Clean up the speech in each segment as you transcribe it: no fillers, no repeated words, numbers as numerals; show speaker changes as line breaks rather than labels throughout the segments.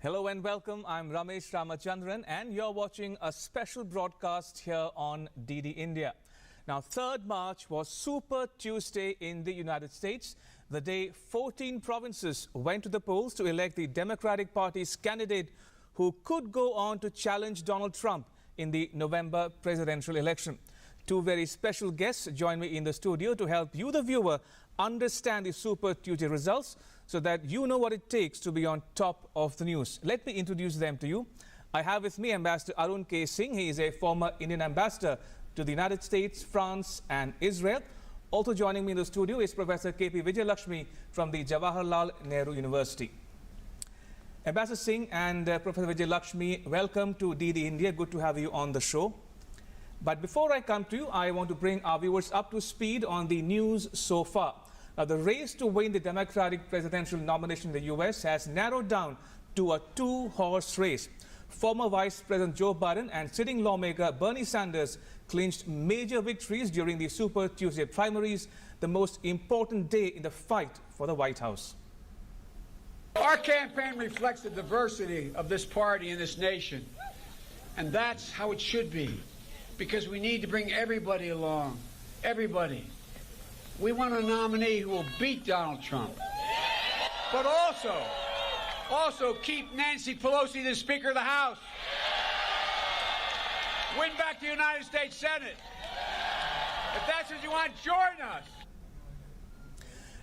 Hello and welcome. I'm Ramesh Ramachandran and you're watching a special broadcast here on DD India. Now, 3rd March was Super Tuesday in the United States, the day 14 provinces went to the polls to elect the Democratic Party's candidate who could go on to challenge Donald Trump in the November presidential election. Two very special guests join me in the studio to help you, the viewer, understand the Super Tuesday results so that you know what it takes to be on top of the news. Let me introduce them to you. I have with me Ambassador Arun K. Singh. He is a former Indian ambassador to the United States, France and Israel. Also joining me in the studio is Professor K.P. Vijayalakshmi from the Jawaharlal Nehru University. Ambassador Singh and Professor Vijayalakshmi, welcome to DD India. Good to have you on the show. But before I come to you, I want to bring our viewers up to speed on the news so far. Now, the race to win the Democratic presidential nomination in the U.S. has narrowed down to a two-horse race. Former Vice President Joe Biden and sitting lawmaker Bernie Sanders clinched major victories during the Super Tuesday primaries, the most important day in the fight for the White House.
Our campaign reflects the diversity of this party and this nation, and that's how it should be, because we need to bring everybody along, everybody. We want a nominee who will beat Donald Trump, but also keep Nancy Pelosi the Speaker of the House, win back the United States Senate. If that's what you want, join us.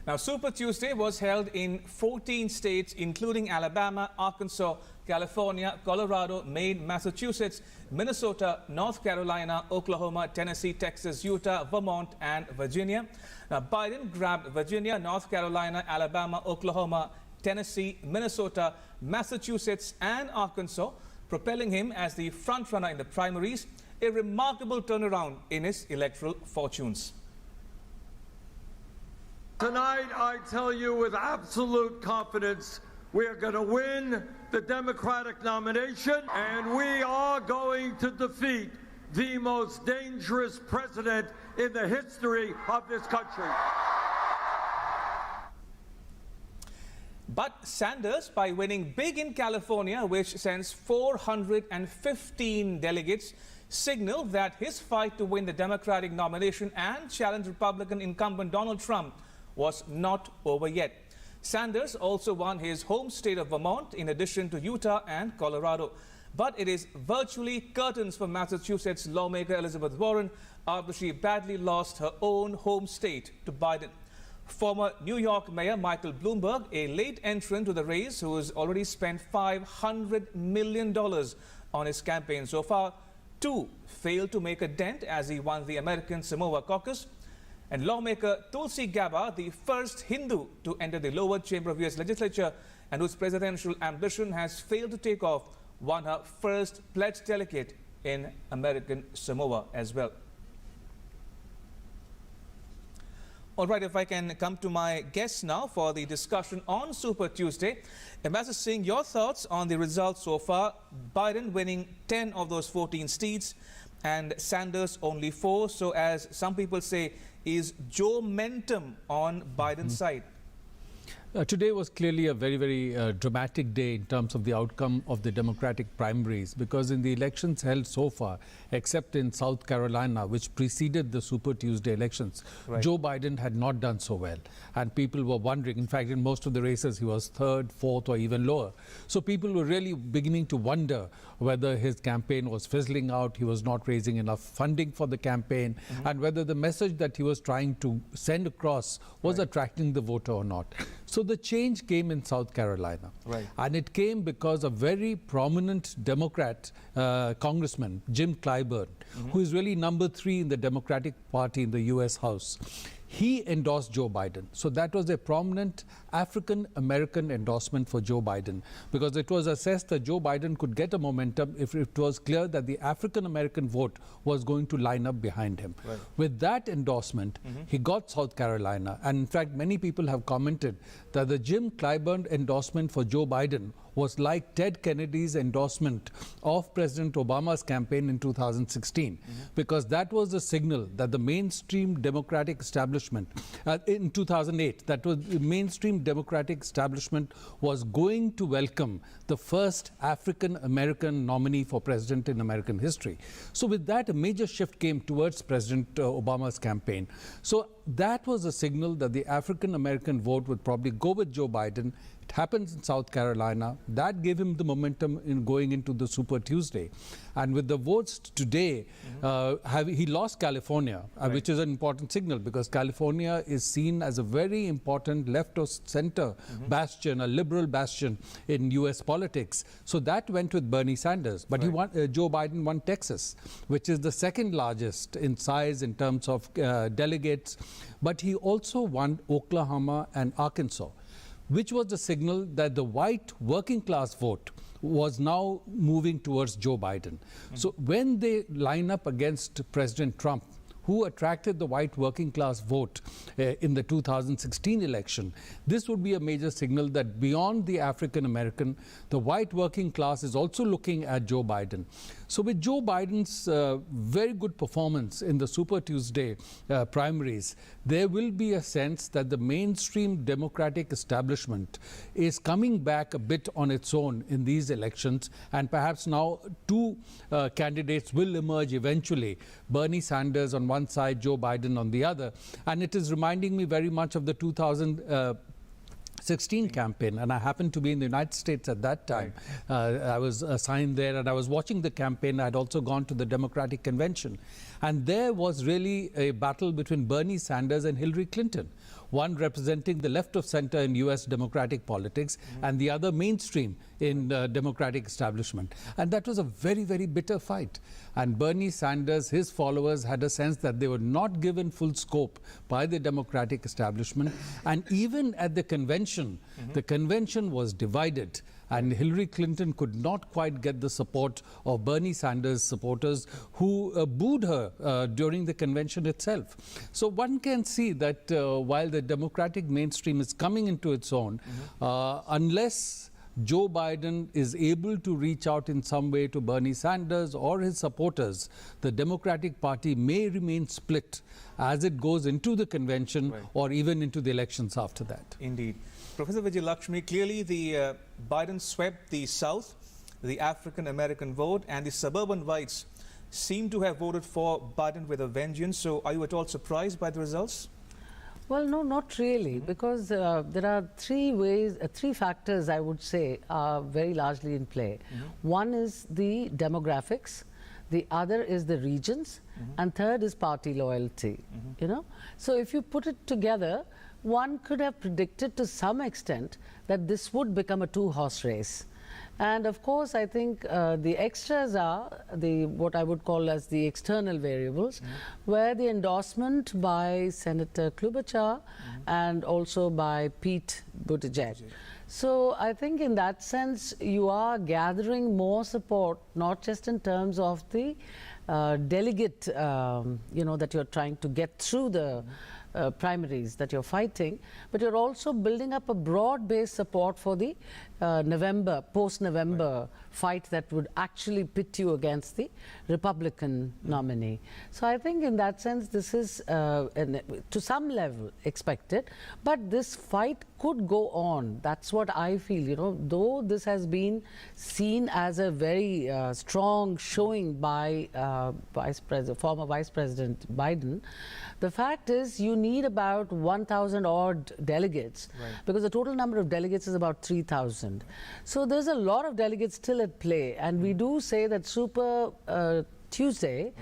Now, Super Tuesday was held in 14 states, including Alabama, Arkansas, California, Colorado, Maine, Massachusetts, Minnesota, North Carolina, Oklahoma, Tennessee, Texas, Utah, Vermont, and Virginia. Now, Biden grabbed Virginia, North Carolina, Alabama, Oklahoma, Tennessee, Minnesota, Massachusetts, and Arkansas, propelling him as the frontrunner in the primaries, a remarkable turnaround in his electoral fortunes.
Tonight, I tell you with absolute confidence, we are going to win the Democratic nomination, and we are going to defeat the most dangerous president in the history of this country.
But Sanders, by winning big in California, which sends 415 delegates, signaled that his fight to win the Democratic nomination and challenge Republican incumbent Donald Trump was not over yet. Sanders also won his home state of Vermont in addition to Utah and Colorado. But it is virtually curtains for Massachusetts lawmaker Elizabeth Warren after she badly lost her own home state to Biden. Former New York Mayor Michael Bloomberg, a late entrant to the race who has already spent $500 million on his campaign so far, too failed to make a dent as he won the American Samoa caucus. And lawmaker Tulsi Gabbard, the first Hindu to enter the lower chamber of U.S. legislature and whose presidential ambition has failed to take off, won her first pledged delegate in American Samoa as well. All right, if I can come to my guests now for the discussion on Super Tuesday. Ambassador Singh, your thoughts on the results so far. Biden winning 10 of those 14 seats and Sanders only 4. So as some people say, is Joe-mentum on Biden's side?
Today was clearly a very dramatic day in terms of the outcome of the Democratic primaries, because in the elections held so far, except in South Carolina, which preceded the Super Tuesday elections, right, Joe Biden had not done so well. And people were wondering, in fact, in most of the races, he was 3rd, 4th, or even lower. So people were really beginning to wonder whether his campaign was fizzling out, he was not raising enough funding for the campaign, and whether the message that he was trying to send across was attracting the voter or not. So the change came in South Carolina. Right. And it came because a very prominent Democrat congressman, Jim Clyburn, who is really number 3 in the Democratic Party in the U.S. House, he endorsed Joe Biden. So that was a prominent African-American endorsement for Joe Biden, because it was assessed that Joe Biden could get a momentum if it was clear that the African-American vote was going to line up behind him. Right. With that endorsement, he got South Carolina. And in fact, many people have commented that the Jim Clyburn endorsement for Joe Biden was like Ted Kennedy's endorsement of President Obama's campaign in 2016, because that was a signal that the mainstream Democratic establishment, in 2008, that was the mainstream Democratic establishment was going to welcome the first African-American nominee for president in American history. So with that, a major shift came towards President Obama's campaign. So that was a signal that the African-American vote would probably go with Joe Biden. It happens in South Carolina. That gave him the momentum in going into the Super Tuesday. And with the votes today, he lost California, which is an important signal, because California is seen as a very important left or center bastion, a liberal bastion in U.S. politics. So that went with Bernie Sanders. But he won, Joe Biden won Texas, which is the second largest in size in terms of delegates. But he also won Oklahoma and Arkansas, which was the signal that the white working class vote was now moving towards Joe Biden. So when they line up against President Trump, who attracted the white working class vote in the 2016 election, this would be a major signal that beyond the African American, the white working class is also looking at Joe Biden. So with Joe Biden's very good performance in the Super Tuesday primaries, there will be a sense that the mainstream Democratic establishment is coming back a bit on its own in these elections, and perhaps now two candidates will emerge eventually, Bernie Sanders on one side, Joe Biden on the other. And it is reminding me very much of the 2016 campaign, and I happened to be in the United States at that time. I was assigned there, and I was watching the campaign. I had also gone to the Democratic Convention, and there was really a battle between Bernie Sanders and Hillary Clinton, one representing the left of center in US Democratic politics and the other mainstream in Democratic establishment. And that was a very, very bitter fight. And Bernie Sanders, his followers, had a sense that they were not given full scope by the Democratic establishment. And even at the convention was divided. And Hillary Clinton could not quite get the support of Bernie Sanders supporters, who booed her during the convention itself. So one can see that while the Democratic mainstream is coming into its own, unless Joe Biden is able to reach out in some way to Bernie Sanders or his supporters, the Democratic Party may remain split as it goes into the convention or even into the elections after that.
Indeed. Professor Vijay Lakshmi, clearly the Biden swept the South, the African-American vote, and the suburban whites seem to have voted for Biden with a vengeance. So are you at all surprised by the results?
Well, no, not really, because there are three factors, I would say, are very largely in play. One is the demographics, the other is the regions, and third is party loyalty, you know. So if you put it together, one could have predicted to some extent that this would become a two-horse race. And of course, I think the extras are what I would call as the external variables, where the endorsement by Senator Klobuchar and also by Pete Buttigieg. So I think in that sense, you are gathering more support, not just in terms of the delegate, you know, that you're trying to get through the primaries that you're fighting, but you're also building up a broad-based support for the post-November fight that would actually pit you against the Republican nominee. So I think in that sense, this is to some level expected, but this fight could go on. That's what I feel, you know, though this has been seen as a very strong showing by former Vice President Biden. The fact is, you need about 1,000 odd delegates, because the total number of delegates is about 3,000. So there's a lot of delegates still at play, and we do say that Super Tuesday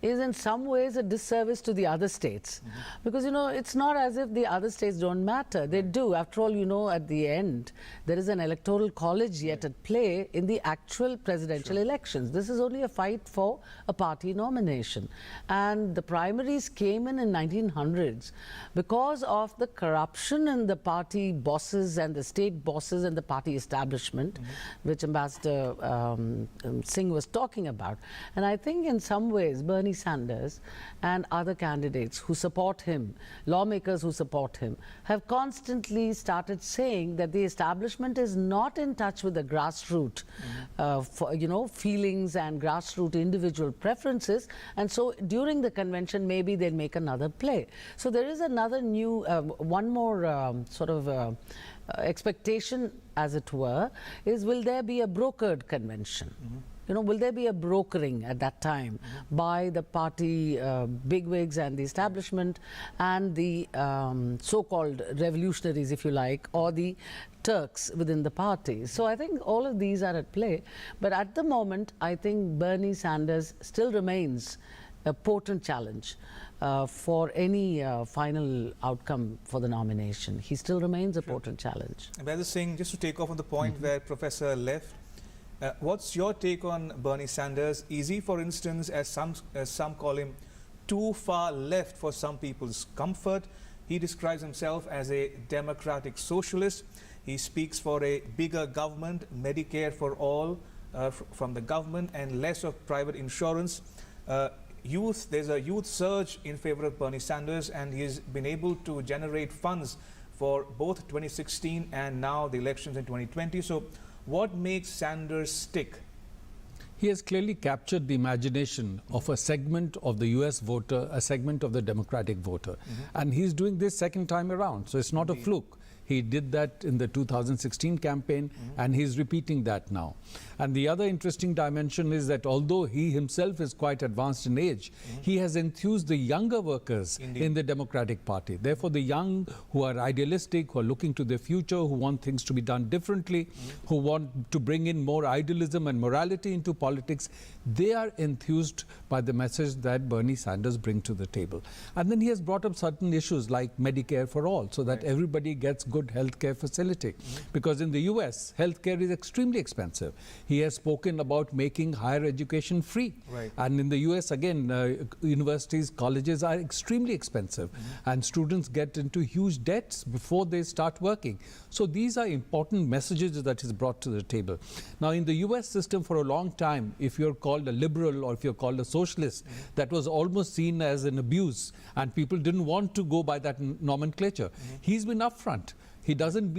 is in some ways a disservice to the other states, because, you know, it's not as if the other states don't matter. They do. After all, you know, at the end, there is an electoral college yet at play in the actual presidential elections. This is only a fight for a party nomination. And the primaries came in 1900s because of the corruption in the party bosses and the state bosses and the party establishment, which Ambassador Singh was talking about. And I think in some ways, Bernie Sanders and other candidates who support him, lawmakers who support him, have constantly started saying that the establishment is not in touch with the grassroots, feelings and grassroots individual preferences, and so during the convention maybe they'll make another play. So there is another new, one more expectation, as it were, is will there be a brokered convention? Will there be a brokering at that time by the party bigwigs and the establishment and the so-called revolutionaries, if you like, or the Turks within the party? So I think all of these are at play. But at the moment, I think Bernie Sanders still remains a potent challenge for any final outcome for the nomination. He still remains a potent challenge.
And Brother Singh, just to take off on the point where Professor left, what's your take on Bernie Sanders? Is he, for instance, as some call him, too far left for some people's comfort? He describes himself as a democratic socialist. He speaks for a bigger government, Medicare for all from the government, and less of private insurance. There's a youth surge in favor of Bernie Sanders, and he's been able to generate funds for both 2016 and now the elections in 2020. So what makes Sanders stick?
He has clearly captured the imagination of a segment of the US voter, a segment of the Democratic voter. And he's doing this second time around, so it's not a fluke. He did that in the 2016 campaign, and he's repeating that now. And the other interesting dimension is that although he himself is quite advanced in age, he has enthused the younger workers in the Democratic Party. Therefore, the young who are idealistic, who are looking to their future, who want things to be done differently, who want to bring in more idealism and morality into politics, they are enthused by the message that Bernie Sanders brings to the table. And then he has brought up certain issues like Medicare for all, so that everybody gets good healthcare facility. Because in the US, healthcare is extremely expensive. He has spoken about making higher education free. And in the US, again, universities, colleges are extremely expensive. And students get into huge debts before they start working. So these are important messages that is brought to the table. Now, in the US system for a long time, if you're called a liberal or if you're called a socialist, that was almost seen as an abuse. And people didn't want to go by that nomenclature. He's been upfront. He doesn't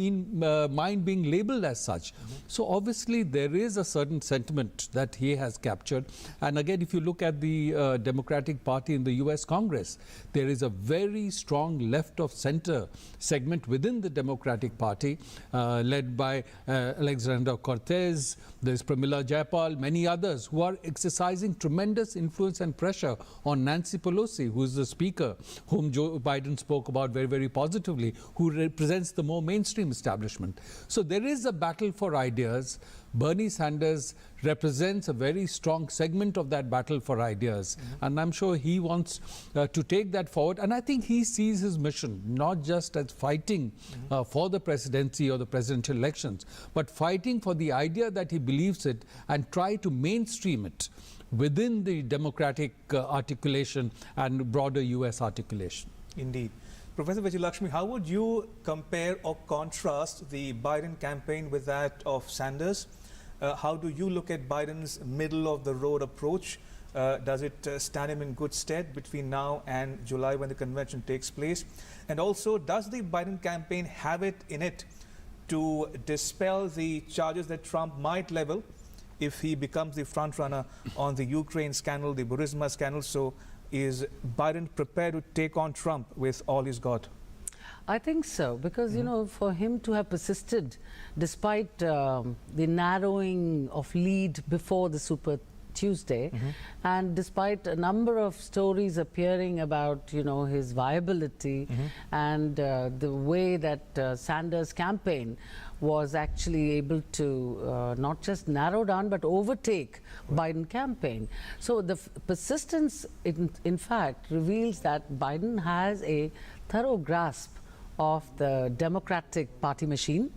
mind being labeled as such. So obviously there is a certain sentiment that he has captured. And again, if you look at the Democratic Party in the US Congress, there is a very strong left of center segment within the Democratic Party, led by Alexandra Cortez, there's Pramila Jayapal, many others who are exercising tremendous influence and pressure on Nancy Pelosi, who is the speaker, whom Joe Biden spoke about very, very positively, who represents the more mainstream establishment. So there is a battle for ideas. Bernie Sanders represents a very strong segment of that battle for ideas. And I'm sure he wants to take that forward. And I think he sees his mission not just as fighting for the presidency or the presidential elections, but fighting for the idea that he believes it and try to mainstream it within the Democratic articulation and broader US articulation.
Indeed. Professor Vijayalakshmi, how would you compare or contrast the Biden campaign with that of Sanders? How do you look at Biden's middle-of-the-road approach? Does it stand him in good stead between now and July when the convention takes place? And also, does the Biden campaign have it in it to dispel the charges that Trump might level if he becomes the frontrunner on the Ukraine scandal, the Burisma scandal? So is Biden prepared to take on Trump with all he's got?
I think so, because, for him to have persisted despite the narrowing of lead before the Super Tuesday, and despite a number of stories appearing about, his viability and the way that Sanders' campaign was actually able to not just narrow down but overtake Biden campaign. So the persistence, in fact, reveals that Biden has a thorough grasp of the Democratic Party machine,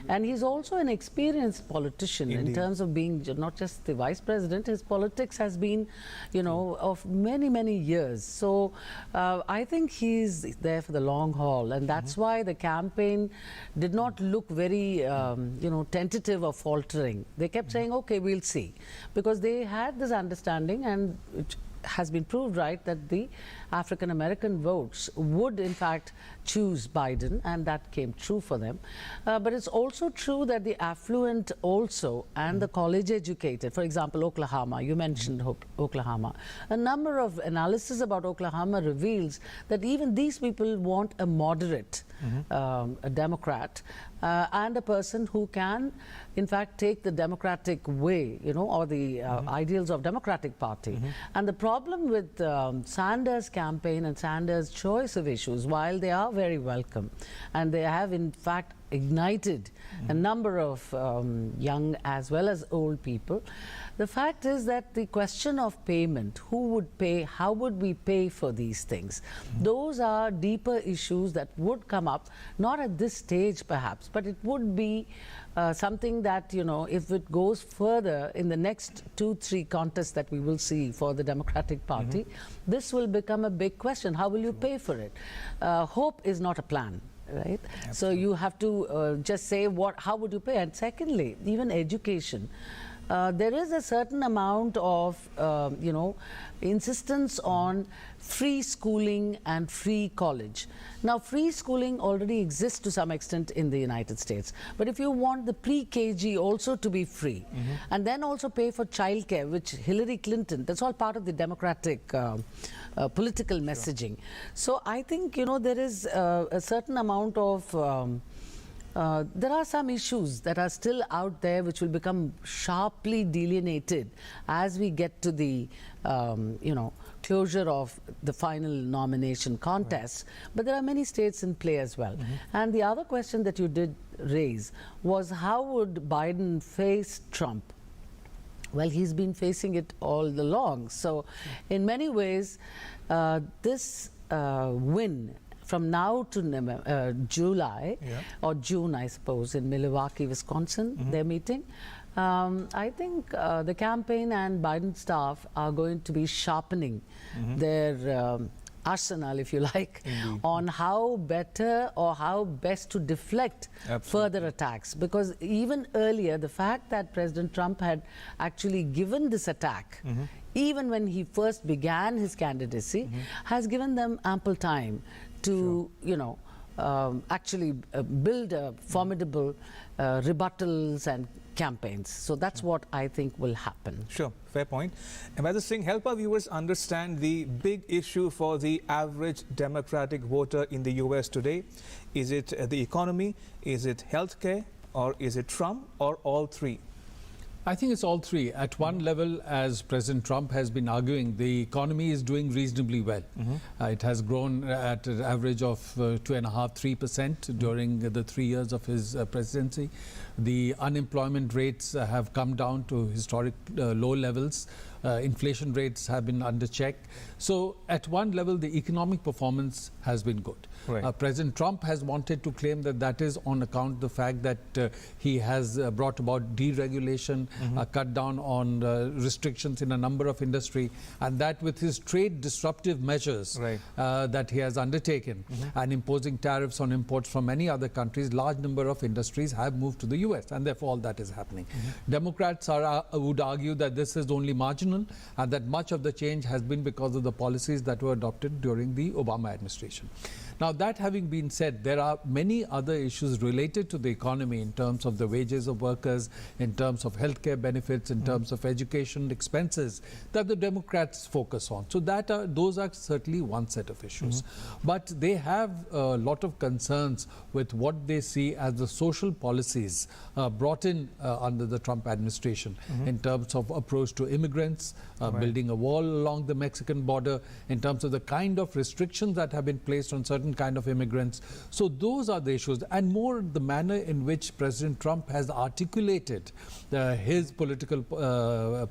and he's also an experienced politician. Indeed. In terms of being not just the vice president. His politics has been, of many, many years. So I think he's there for the long haul, and that's why the campaign did not look very, tentative or faltering. They kept saying, okay, we'll see, because they had this understanding, and has been proved right that the African American votes would in fact choose Biden, and that came true for them. But it's also true that the affluent also and the college educated, for example, Oklahoma, you mentioned Oklahoma. A number of analysis about Oklahoma reveals that even these people want a moderate a Democrat and a person who can in fact take the democratic way, you know, or the ideals of Democratic Party. And the problem with Sanders' campaign and Sanders' choice of issues, while they are very welcome and they have in fact ignited a number of young as well as old people, the fact is that the question of payment, who would pay, how would we pay for these things, those are deeper issues that would come up, not at this stage perhaps, but it would be something that, you know, if it goes further in the next 2-3 contests that we will see for the Democratic Party, this will become a big question. How will you pay for it? Hope is not a plan. Right? Absolutely. So you have to just say how would you pay? And secondly, even education. There is a certain amount of, you know, insistence on free schooling and free college. Now, free schooling already exists to some extent in the United States. But if you want the pre-KG also to be free, and then also pay for childcare, which Hillary Clinton, that's all part of the Democratic political messaging. So I think, you know, there is a certain amount of there are some issues that are still out there which will become sharply delineated as we get to the, you know, closure of the final nomination contest. But there are many states in play as well. And the other question that you did raise was, how would Biden face Trump? Well, he's been facing it all along. So in many ways, this win from now to July or June, I suppose, in Milwaukee, Wisconsin, they're meeting. I think the campaign and Biden staff are going to be sharpening their arsenal, if you like, on how better or how best to deflect further attacks. Because even earlier, the fact that President Trump had actually given this attack, even when he first began his candidacy, has given them ample time to, you know, actually build a formidable rebuttals and campaigns. So that's what I think will happen.
Sure, fair point. Ambassador Singh, help our viewers understand the big issue for the average Democratic voter in the US today. Is it the economy? Is it healthcare? Or is it Trump? Or all three?
I think it's all three. At one level, as President Trump has been arguing, the economy is doing reasonably well. It has grown at an average of 2.5–3% during the 3 years of his presidency. The unemployment rates have come down to historic low levels. Inflation rates have been under check. So at one level, the economic performance has been good. Right. President Trump has wanted to claim that that is on account of the fact that he has brought about deregulation, cut down on restrictions in a number of industry, and that with his trade disruptive measures that he has undertaken and imposing tariffs on imports from many other countries, large number of industries have moved to the US, and therefore all that is happening. Democrats would argue that this is only marginal and that much of the change has been because of the policies that were adopted during the Obama administration. Now, that having been said, there are many other issues related to the economy in terms of the wages of workers, in terms of healthcare benefits, in terms of education expenses that the Democrats focus on. So those are certainly one set of issues. But they have a lot of concerns with what they see as the social policies brought in under the Trump administration in terms of approach to immigrants, building a wall along the Mexican border, in terms of the kind of restrictions that have been placed on certain kind of immigrants. So those are the issues, and more the manner in which President Trump has articulated his political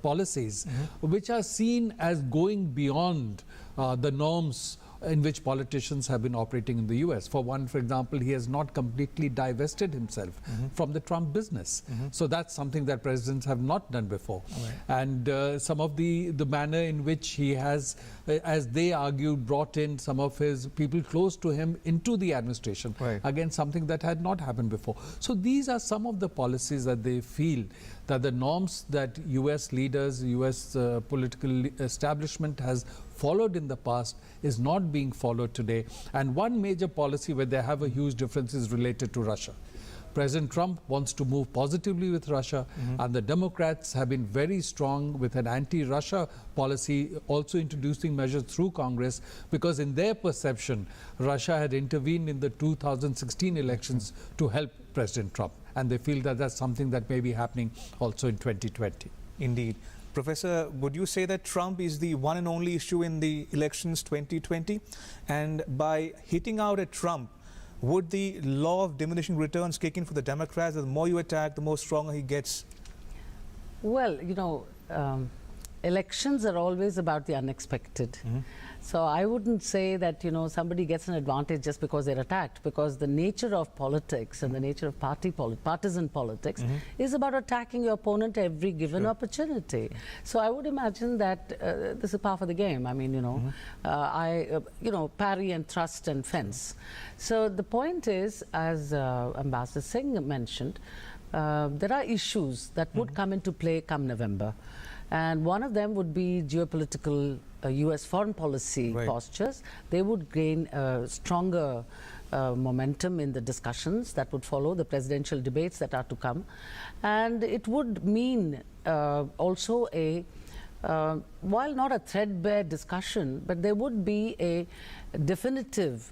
policies, which are seen as going beyond the norms in which politicians have been operating in the US. For one, for example, he has not completely divested himself from the Trump business. So that's something that presidents have not done before. And some of the manner in which he has, as they argued, brought in some of his people close to him into the administration. Again, something that had not happened before. So these are some of the policies that they feel that the norms that US leaders, US political establishment has followed in the past is not being followed today. And one major policy where they have a huge difference is related to Russia. President Trump wants to move positively with Russia, and the Democrats have been very strong with an anti-Russia policy, also introducing measures through Congress, because in their perception, Russia had intervened in the 2016 elections to help President Trump. And they feel that that's something that may be happening also in 2020.
Indeed. Professor, would you say that Trump is the one and only issue in the elections 2020? And by hitting out at Trump, would the law of diminishing returns kick in for the Democrats? The more you attack, the more stronger he gets.
Well, you know, elections are always about the unexpected. So I wouldn't say that, you know, somebody gets an advantage just because they're attacked, because the nature of politics and the nature of partisan politics is about attacking your opponent every given opportunity. So I would imagine that this is part of the game. I mean, you know, parry and thrust and fence. So the point is, as Ambassador Singh mentioned, there are issues that would come into play come November. And one of them would be geopolitical US foreign policy postures. They would gain stronger momentum in the discussions that would follow, the presidential debates that are to come. And it would mean also a, while not a threadbare discussion, but there would be a definitive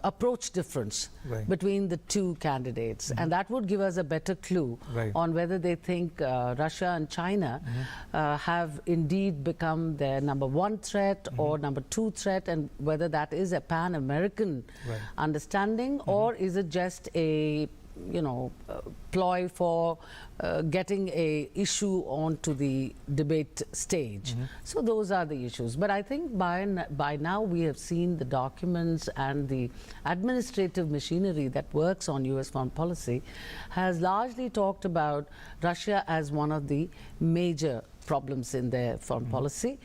approach difference between the two candidates, and that would give us a better clue on whether they think Russia and China have indeed become their number one threat or number two threat, and whether that is a pan-American understanding or is it just a, you know, ploy for getting a issue onto the debate stage. So those are the issues. But I think by now we have seen the documents, and the administrative machinery that works on US foreign policy has largely talked about Russia as one of the major problems in their foreign policy,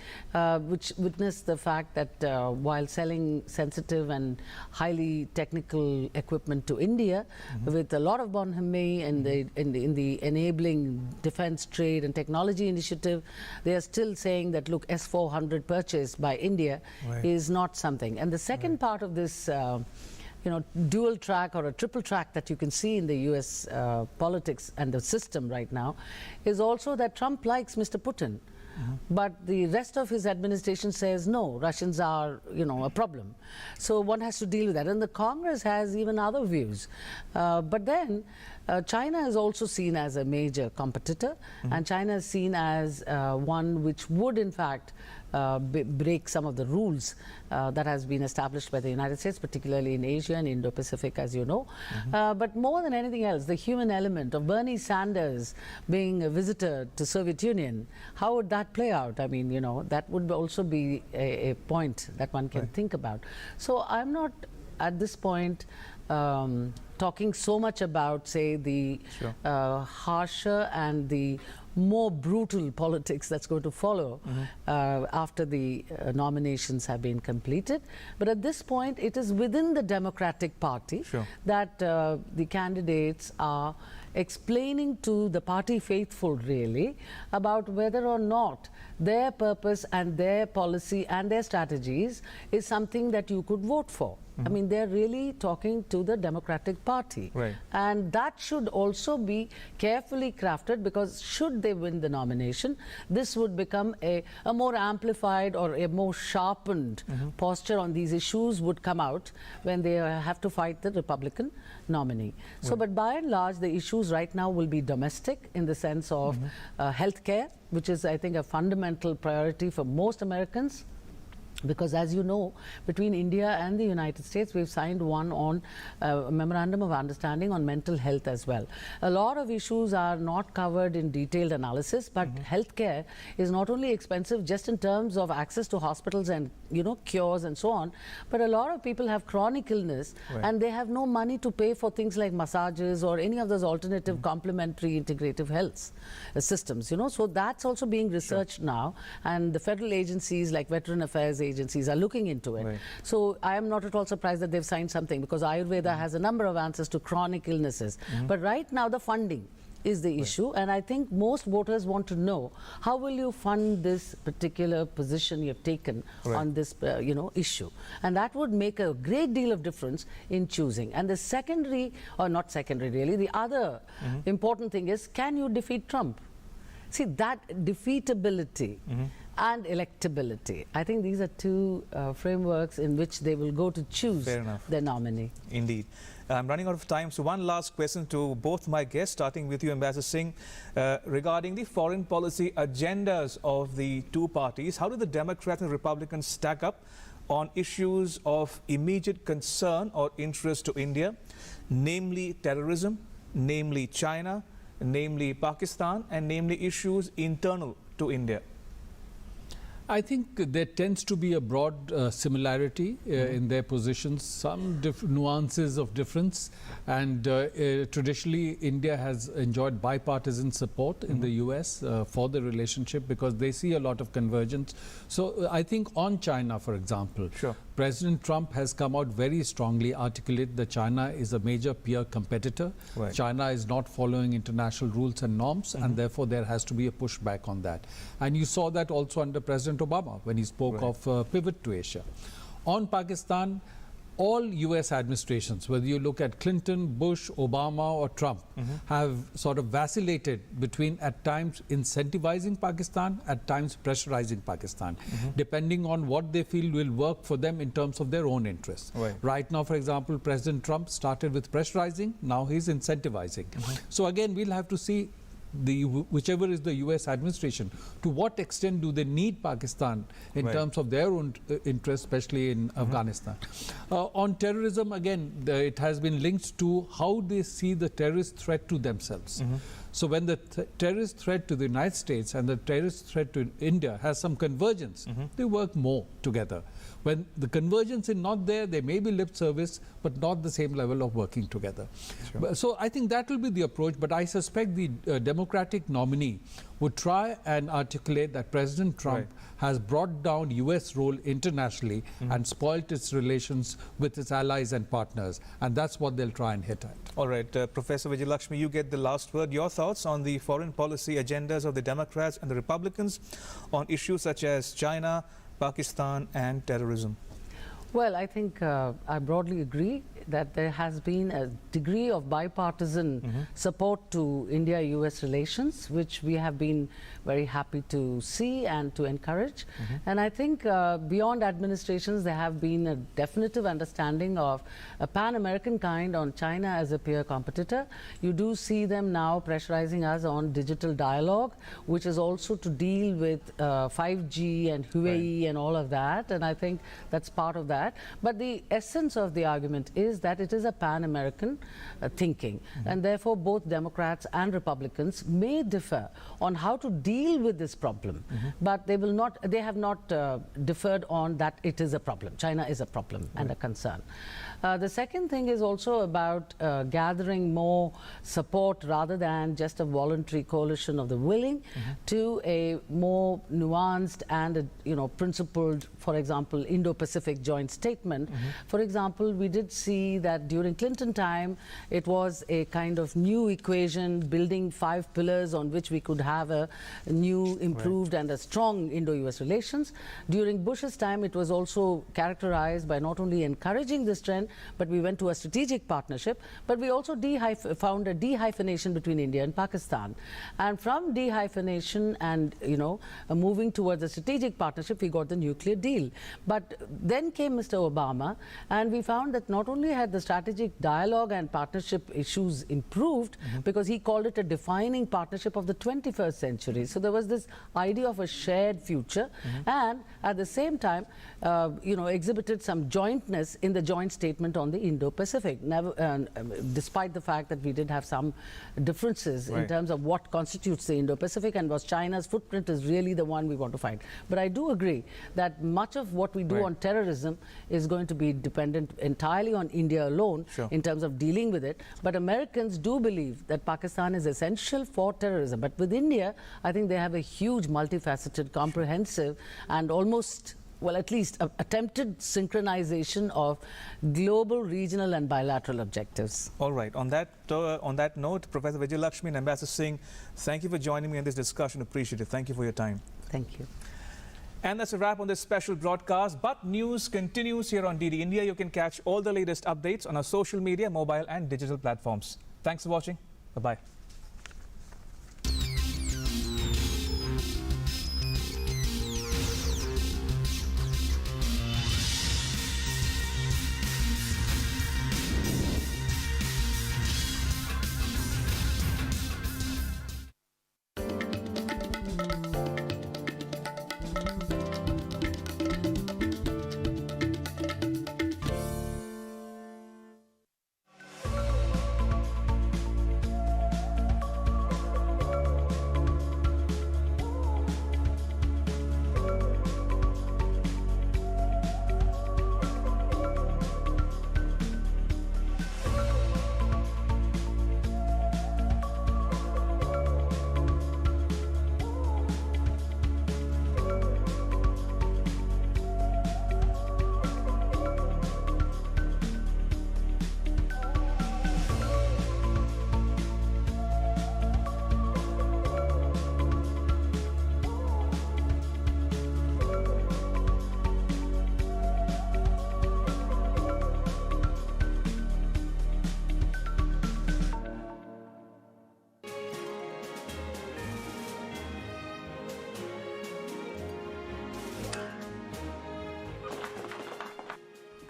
which witnessed the fact that while selling sensitive and highly technical equipment to India, with a lot of bonhomie in the enabling defense, trade and technology initiative, they are still saying that, look, S-400 purchased by India is not something. And the second part of this you know, dual track or a triple track that you can see in the US politics and the system right now is also that Trump likes Mr. Putin. But the rest of his administration says, no, Russians are, you know, a problem. So one has to deal with that. And the Congress has even other views. But then China is also seen as a major competitor, and China is seen as one which would, in fact, break some of the rules that has been established by the United States, particularly in Asia and Indo-Pacific, as you know. But more than anything else, the human element of Bernie Sanders being a visitor to Soviet Union, how would that play out? I mean, you know, that would also be a point that one can think about. So I'm not at this point talking so much about, say, the harsher and the more brutal politics that's going to follow after the nominations have been completed. But at this point, it is within the Democratic Party that the candidates are explaining to the party faithful, really, about whether or not their purpose and their policy and their strategies is something that you could vote for. I mean, they're really talking to the Democratic Party. And that should also be carefully crafted, because should they win the nomination, this would become a more amplified or a more sharpened posture on these issues would come out when they have to fight the Republican nominee. So, but by and large, the issues right now will be domestic in the sense of health care, which is, I think, a fundamental priority for most Americans. Because, as you know, between India and the United States, we've signed one on a memorandum of understanding on mental health as well. A lot of issues are not covered in detailed analysis, but healthcare is not only expensive just in terms of access to hospitals and cures and so on. But a lot of people have chronic illness and they have no money to pay for things like massages or any of those alternative complementary integrative health systems, So that's also being researched now, and the federal agencies like Veteran Affairs agencies are looking into it. So I am not at all surprised that they've signed something, because Ayurveda has a number of answers to chronic illnesses. But right now the funding is the issue, and I think most voters want to know, how will you fund this particular position you've taken on this issue, and that would make a great deal of difference in choosing. And the secondary, or not secondary really, the other important thing is, can you defeat Trump? See, that defeatability and electability, I think these are two frameworks in which they will go to choose their nominee.
Indeed. I'm running out of time, so one last question to both my guests, starting with you, Ambassador Singh, regarding the foreign policy agendas of the two parties. How do the Democrats and Republicans stack up on issues of immediate concern or interest to India, namely terrorism, namely China, namely Pakistan, and namely issues internal to India?
I think there tends to be a broad similarity in their positions, some nuances of difference, and traditionally India has enjoyed bipartisan support in the US for the relationship, because they see a lot of convergence. So I think on China, for example, President Trump has come out very strongly, articulate that China is a major peer competitor. China is not following international rules and norms, and therefore there has to be a pushback on that. And you saw that also under President Obama when he spoke of pivot to Asia. On Pakistan, all US administrations, whether you look at Clinton, Bush, Obama or Trump, have sort of vacillated between at times incentivizing Pakistan, at times pressurizing Pakistan, depending on what they feel will work for them in terms of their own interests. Right now, for example, President Trump started with pressurizing, now he's incentivizing. So again, we'll have to see whichever is the US administration, to what extent do they need Pakistan in terms of their own interests, especially in Afghanistan. On terrorism, again, it has been linked to how they see the terrorist threat to themselves. So when the terrorist threat to the United States and the terrorist threat to India has some convergence, they work more together. When the convergence is not there, there may be lip service, but not the same level of working together. So I think that will be the approach, but I suspect the Democratic nominee would try and articulate that President Trump has brought down US role internationally and spoilt its relations with its allies and partners, and that's what they'll try and hit at.
All right, Professor Vijayalakshmi, you get the last word. Your thoughts on the foreign policy agendas of the Democrats and the Republicans on issues such as China, Pakistan and terrorism?
Well, I think I broadly agree that there has been a degree of bipartisan support to India-US relations, which we have been very happy to see and to encourage. And I think beyond administrations, there have been a definitive understanding of a pan-American kind on China as a peer competitor. You do see them now pressurizing us on digital dialogue, which is also to deal with 5G and Huawei and all of that. And I think that's part of that. But the essence of the argument is that it is a pan-American thinking, and therefore both Democrats and Republicans may differ on how to deal with this problem, but they have not differed on that it is a problem. China is a problem and a concern. The second thing is also about gathering more support rather than just a voluntary coalition of the willing to a more nuanced and principled, for example, Indo-Pacific joint statement. For example, we did see that during Clinton time, it was a kind of new equation building 5 pillars on which we could have a new, improved and a strong Indo-US relations. During Bush's time, it was also characterized by not only encouraging this trend, but we went to a strategic partnership, but we also found a dehyphenation between India and Pakistan. And from dehyphenation and, moving towards a strategic partnership, we got the nuclear deal. But then came Mr. Obama, and we found that not only had the strategic dialogue and partnership issues improved because he called it a defining partnership of the 21st century. So there was this idea of a shared future, and at the same time, exhibited some jointness in the joint statement on the Indo-Pacific. Despite the fact that we did have some differences in terms of what constitutes the Indo-Pacific and was China's footprint is really the one we want to fight. But I do agree that much of what we do on terrorism is going to be dependent entirely on India alone in terms of dealing with it. But Americans do believe that Pakistan is essential for terrorism. But with India, I think they have a huge, multifaceted, comprehensive, and almost, well, at least attempted synchronization of global, regional and bilateral objectives.
All right. On that note, Professor Vijay Lakshmi and Ambassador Singh, thank you for joining me in this discussion. Appreciate it. Thank you for your time.
Thank you.
And that's a wrap on this special broadcast. But news continues here on DD India. You can catch all the latest updates on our social media, mobile and digital platforms. Thanks for watching. Bye-bye.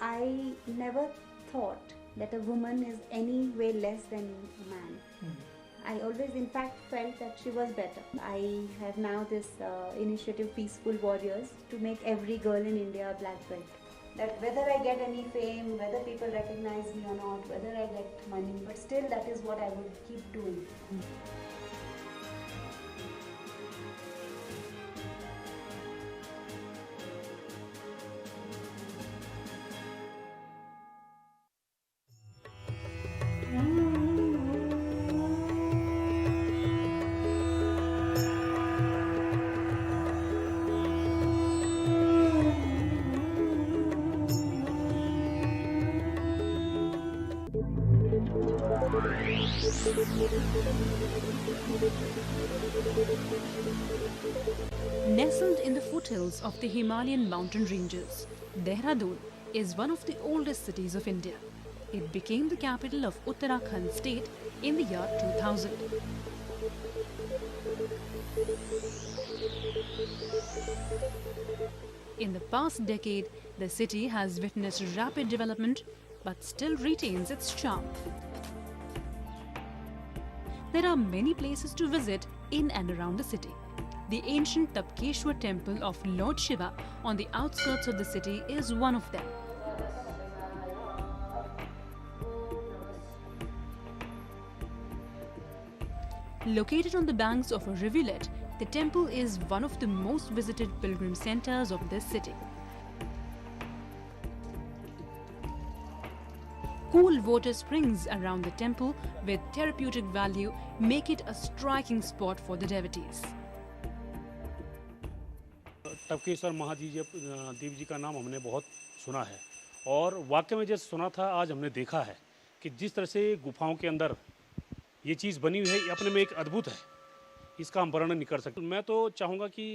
I never thought that a woman is any way less than a man. I always in fact felt that she was better. I have now this initiative Peaceful Warriors to make every girl in India a black belt. That whether I get any fame, whether people recognize me or not, whether I get money, but still that is what I would keep doing.
Nestled in the foothills of the Himalayan mountain ranges, Dehradun is one of the oldest cities of India. It became the capital of Uttarakhand state in the year 2000. In the past decade, the city has witnessed rapid development but still retains its charm. There are many places to visit in and around the city. The ancient Tapkeshwar temple of Lord Shiva on the outskirts of the city is one of them. Located on the banks of a rivulet, the temple is one of the most visited pilgrim centers of this city. Cool water springs around the temple with therapeutic value make it a striking spot for the devotees.
Tapkeshwar Mahadev जी का नाम हमने बहुत सुना है और वाकई में जैसे सुना था आज हमने देखा है कि जिस तरह से गुफाओं के अंदर ये चीज़ बनी हुई है ये अपने में एक अद्भुत है, इसका हम वर्णन नहीं कर सकते। मैं तो चाहूँगा कि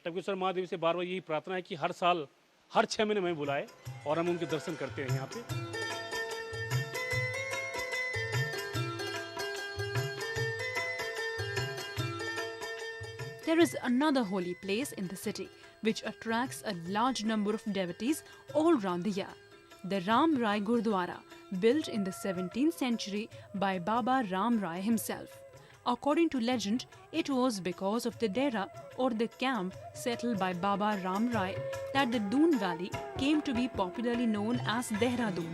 टपकेश्वर महादेव से बार बार यही प्रार्थना है कि हर साल हर 6 महीने में बुलाए और हम उनके दर्शन करते हैं यहाँ पे।
There is another holy place in the city which attracts a large number of devotees all round the year. The Ram Rai Gurdwara built in the 17th century by Baba Ram Rai himself. According to legend, it was because of the dera or the camp settled by Baba Ram Rai that the Doon Valley came to be popularly known as Dehradun.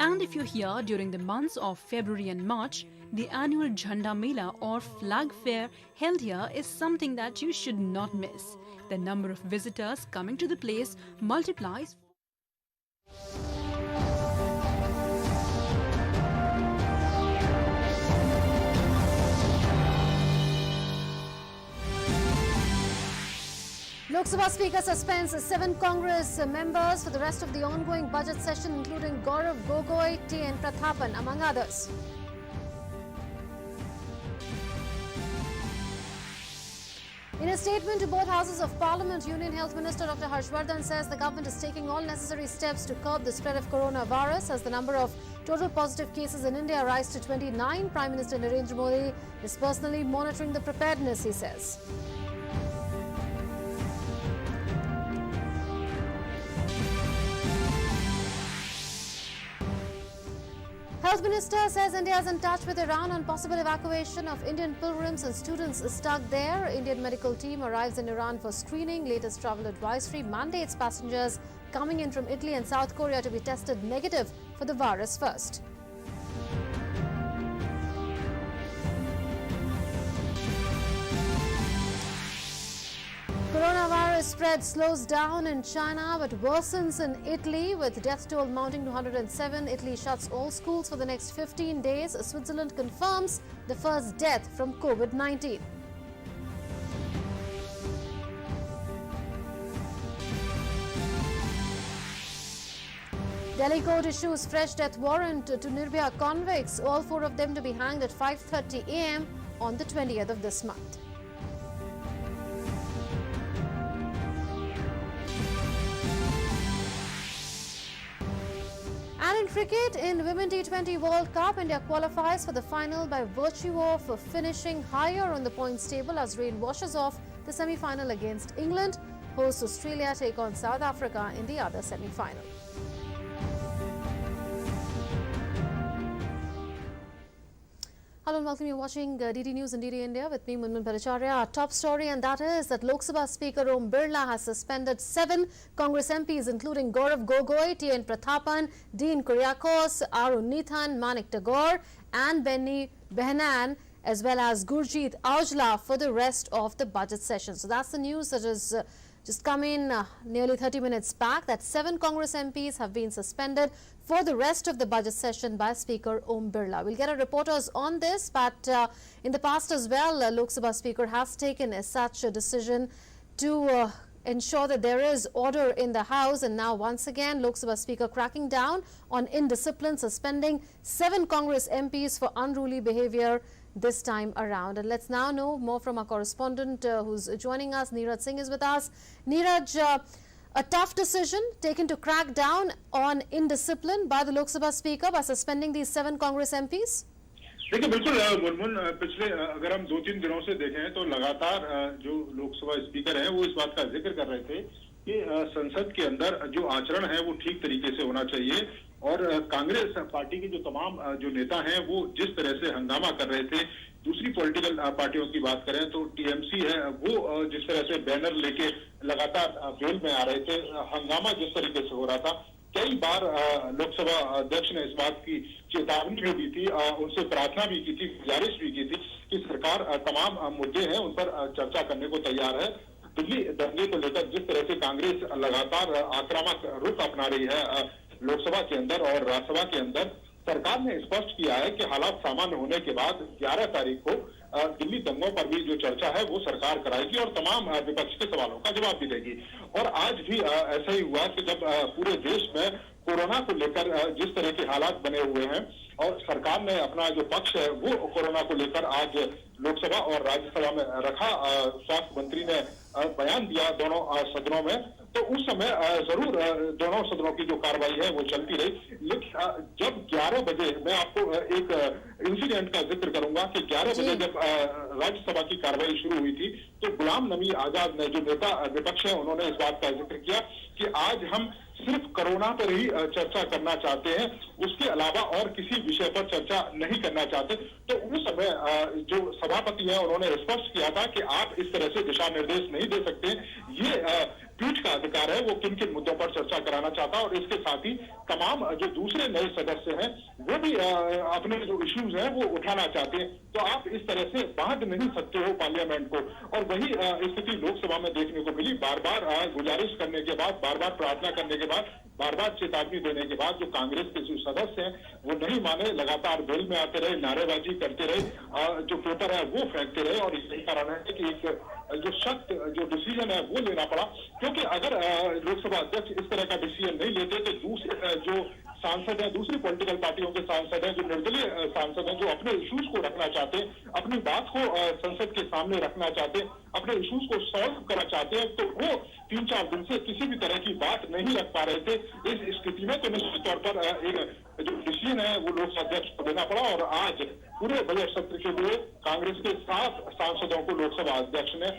And if you're here during the months of February and March, the annual Jhanda Mela or Flag Fair held here is something that you should not miss. The number of visitors coming to the place multiplies.
Lok Sabha Speaker suspends 7 Congress members for the rest of the ongoing budget session, including Gaurav Gogoi, T.N. Prathapan, among others. In a statement to both houses of Parliament, Union Health Minister Dr. Harshvardhan says the government is taking all necessary steps to curb the spread of coronavirus. As the number of total positive cases in India rise to 29, Prime Minister Narendra Modi is personally monitoring the preparedness, he says. Health Minister says India is in touch with Iran on possible evacuation of Indian pilgrims and students stuck there. Indian medical team arrives in Iran for screening. Latest travel advisory mandates passengers coming in from Italy and South Korea to be tested negative for the virus first. Coronavirus spread slows down in China but worsens in Italy, with death toll mounting to 107. Italy shuts all schools for the next 15 days. Switzerland confirms the first death from COVID-19. Delhi court issues fresh death warrant to Nirbhaya convicts, all 4 of them to be hanged at 5:30 a.m. on the 20th of this month. And in cricket, in Women T20 World Cup, India qualifies for the final by virtue of finishing higher on the points table as rain washes off the semi-final against England. Hosts Australia take on South Africa in the other semi-final. Hello and welcome. You're watching DD News and DD India with me, Munmun Bhattacharya. Our top story, and that is that Lok Sabha Speaker Om Birla has suspended 7 Congress MPs, including Gaurav Gogoi, T.N. Prathapan, Dean Kuriakose, Arun Nithan, Manik Tagore and Benny Behanan, as well as Gurjeet Aujla for the rest of the budget session. So that's the news that has just come in nearly 30 minutes back, that 7 Congress MPs have been suspended for the rest of the budget session by Speaker Om Birla. We'll get our reporters on this, but in the past as well, Lok Sabha Speaker has taken such a decision to ensure that there is order in the House. And now once again, Lok Sabha Speaker cracking down on indiscipline, suspending 7 Congress MPs for unruly behavior this time around. And let's now know more from our correspondent who's joining us. Neeraj Singh is with us. Neeraj, a tough decision taken to crack down on indiscipline by the Lok Sabha Speaker by suspending these 7 Congress MPs?
देखिए बिल्कुल मुनमुन, पिछले अगर हम 2-3 दिनों से देखें तो लगातार जो लोकसभा स्पीकर हैं वो इस बात का जिक्र कर रहे थे कि संसद के अंदर जो आचरण है वो ठीक तरीके से होना चाहिए। और कांग्रेस पार्टी के जो तमाम जो नेता हैं वो जिस तरह से हंगामा कर रहे थे, दूसरी पॉलिटिकल पार्टियों की बात करें तो टीएमसी है वो जिस तरह से बैनर लेके लगातार वेल में आ रहे थे, हंगामा जिस तरीके से हो रहा था, कई बार लोकसभा अध्यक्ष ने इस बात की चेतावनी भी दी थी, उनसे प्रार्थना भी की थी, गुजारिश भी की थी कि सरकार तमाम मुद्दे हैं उन पर चर्चा करने को तैयार है। दिल्ली दंगे को लेकर जिस तरह से कांग्रेस लगातार आक्रामक रुख अपना रही है लोकसभा के अंदर और राज्यसभा के अंदर, सरकार ने स्पष्ट किया है कि हालात सामान्य होने के बाद 11 तारीख को दिल्ली दंगों पर भी जो चर्चा है वो सरकार कराएगी और तमाम विपक्ष के सवालों का जवाब भी देगी। और आज भी ऐसा ही हुआ कि जब पूरे देश में कोरोना को लेकर जिस तरह के हालात बने हुए हैं और सरकार ने अपना जो पक्ष है वो कोरोना को लेकर आज लोकसभा और राज्यसभा में रखा। स्वास्थ्य मंत्री ने बयान दिया दोनों सदनों में, तो उस समय जरूर दोनों सदनों की जो कार्रवाई है वो चलती रही। लेकिन जब 11 बजे, मैं आपको एक इंसिडेंट का जिक्र करूंगा कि 11 बजे जब राज्यसभा की कार्रवाई शुरू हुई थी तो गुलाम नबी आजाद ने, जो नेता विपक्ष है, उन्होंने इस बात का जिक्र किया कि आज हम सिर्फ कोरोना पर ही चर्चा करना चाहते हैं, उसके अलावा और किसी विषय पर चर्चा नहीं करना चाहते। तो उस समय जो सभापति हैं उन्होंने स्पष्ट किया था कि आप इस तरह से दिशा निर्देश नहीं दे सकते, ये पीठ का अधिकार है, वो किन किन मुद्दों पर चर्चा कराना चाहता है। और इसके साथ ही तमाम जो दूसरे नए सदस्य हैं वो भी अपने जो इश्यूज हैं वो उठाना चाहते हैं। तो आप इस तरह से बांध नहीं सकते हो पार्लियामेंट को। और वही स्थिति लोकसभा में देखने को मिली। बार बार गुजारिश करने के बाद, बार बार प्रार्थना करने के बाद, बार बार चेतावनी देने के बाद जो कांग्रेस के जो सदस्य हैं वो नहीं माने, लगातार बेल में आते रहे, नारेबाजी करते रहे, जो पेपर है वो फेंकते रहे। और यही कारण है कि एक जो सख्त जो डिसीजन है वो लेना पड़ा, क्योंकि अगर लोकसभा अध्यक्ष इस तरह का डिसीजन नहीं लेते तो दूसरे जो सांसद हैं, दूसरी पॉलिटिकल पार्टियों के सांसद हैं, जो निर्दलीय सांसद हैं, जो अपने इश्यूज को रखना चाहते हैं, अपनी बात को संसद के सामने रखना चाहते हैं, अपने इश्यूज को सॉल्व करना चाहते हैं, तो वो 3-4 दिन से किसी भी तरह की बात नहीं रख पा रहे थे। इस स्थिति में तो निश्चित तौर पर एक जो डिसीजन है वो लोकसभा अध्यक्ष को देना पड़ा। और आज पूरे बजट सत्र के लिए कांग्रेस के 7 सांसदों को लोकसभा अध्यक्ष ने